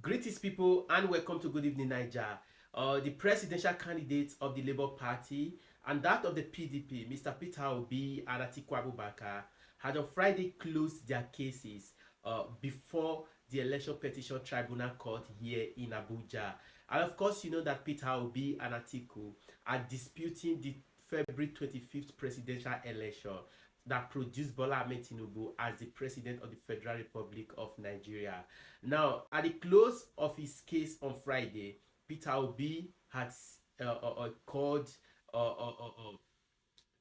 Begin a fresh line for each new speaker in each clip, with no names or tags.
Greetings, people, and welcome to Good Evening Niger. The presidential candidates of the Labour Party and that of the PDP, Mr. Peter Obi and Atiku Abubakar, had on Friday closed their cases before the Election Petition Tribunal Court here in Abuja. And of course, you know that Peter Obi and Atiku are disputing the February 25th presidential election that produced Bola Tinubu as the president of the Federal Republic of Nigeria. Now, at the close of his case on Friday, Peter Obi had called uh, uh, uh, uh,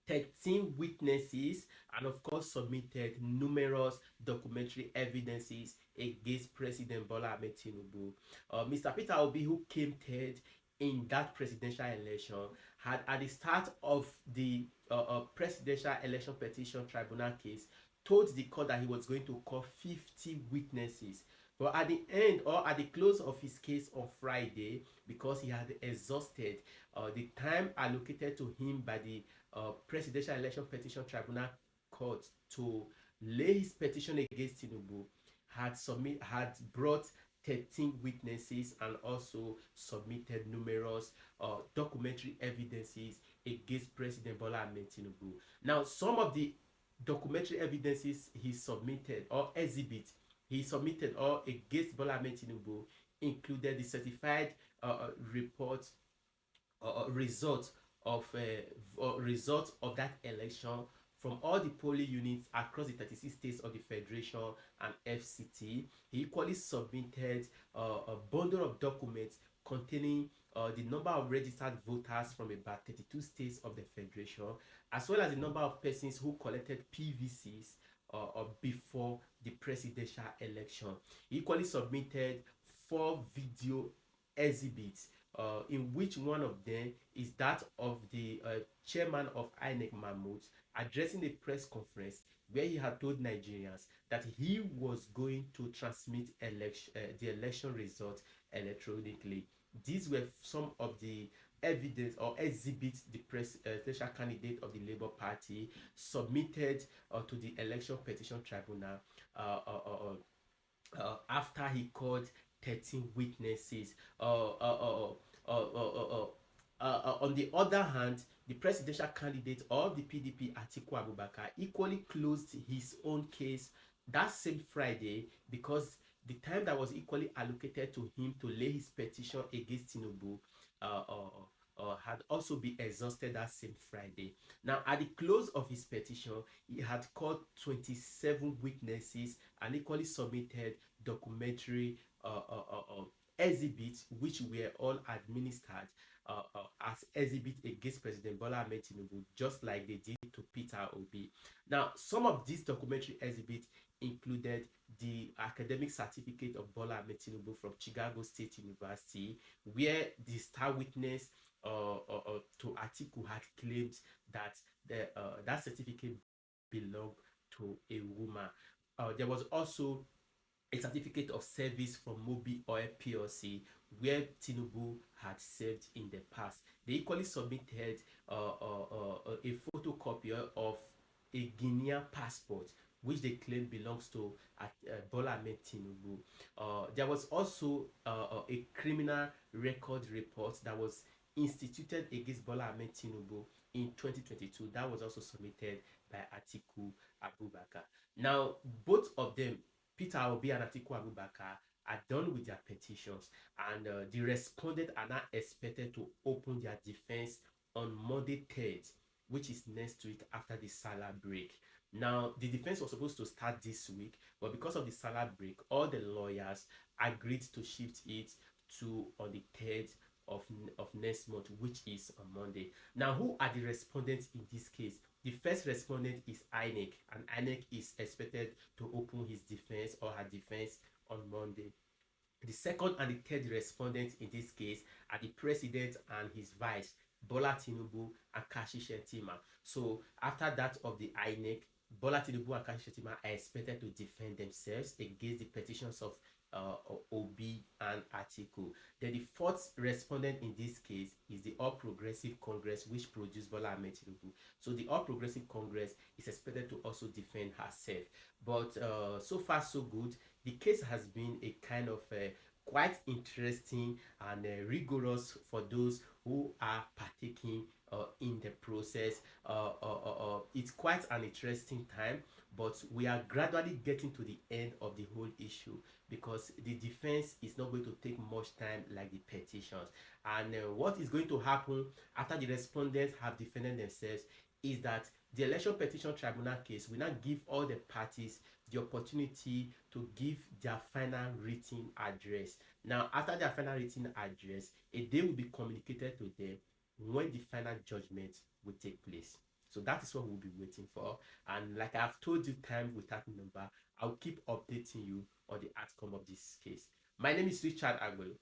13 witnesses and, of course, submitted numerous documentary evidences against President Bola Tinubu. Mr. Peter Obi, who came third in that presidential election, had at the start of the presidential election petition tribunal case told the court that he was going to call 50 witnesses. But at the end or at the close of his case on Friday, because he had exhausted the time allocated to him by the Presidential Election Petition Tribunal Court to lay his petition against Tinubu, had brought 13 witnesses and also submitted numerous documentary evidences against President Bola Ahmed Tinubu. Now, some of the documentary evidences he submitted or exhibits he submitted or against Bola Ahmed Tinubu included the certified report result of that election from all the polling units across the 36 states of the Federation and FCT. He equally submitted a bundle of documents containing the number of registered voters from about 32 states of the Federation, as well as the number of persons who collected PVCs before the presidential election. He equally submitted 4 video exhibits, in which one of them is that of the chairman of INEC Mahmoud addressing a press conference where he had told Nigerians that he was going to transmit the election results electronically. These were some of the evidence or exhibits the presidential candidate of the Labour Party submitted to the election petition tribunal after he called 13 witnesses. On the other hand, the presidential candidate of the PDP, Atiku Abubakar, equally closed his own case that same Friday because the time that was equally allocated to him to lay his petition against Tinubu had also been exhausted that same Friday. Now, at the close of his petition, he had called 27 witnesses and equally submitted documentary exhibits which were all administered as exhibit against President Bola Ahmed Tinubu, just like they did to Peter Obi. Now, some of these documentary exhibits included the academic certificate of Bola Ahmed Tinubu from Chicago State University, where the star witness to Atiku had claimed that that certificate belonged to a woman. There was also a certificate of service from Mobi Oil PLC, where Tinubu had served in the past. They equally submitted a photocopy of a Guinean passport, which they claim belongs to Bola Ahmed Tinubu. There was also a criminal record report that was instituted against Bola Ahmed Tinubu in 2022. That was also submitted by Atiku Abubakar. Now, both of them, Peter Obi and Atiku Abubakar, are done with their petitions, and the respondents are now expected to open their defense on Monday 3rd, which is next week after the Salah break. Now, the defense was supposed to start this week, but because of the Salah break, all the lawyers agreed to shift it to on the 3rd of next month, which is on Monday. Now, who are the respondents in this case? The first respondent is INEC, and INEC is expected to open his defense or her defense on Monday. The second and the third respondents in this case are the president and his vice, Bola Tinubu and Kashi Shettima. So after that of the INEC, Bola Tinubu and Kashi Shettima are expected to defend themselves against the petitions of Obi and Atiku. Then the fourth respondent in this case is the All Progressive Congress, which produced Bola Ahmed Tinubu. So the All Progressive Congress is expected to also defend herself. But so far so good. The case has been a kind of quite interesting and rigorous for those who are partaking in the process. It's quite an interesting time, but we are gradually getting to the end of the whole issue because the defense is not going to take much time like the petitions. And what is going to happen after the respondents have defended themselves is that the election petition tribunal case will now give all the parties the opportunity to give their final written address. Now, after their final written address, a day will be communicated to them when the final judgment will take place. So that is what we'll be waiting for. And like I've told you time without number, I'll keep updating you on the outcome of this case. My name is Richard Agolo.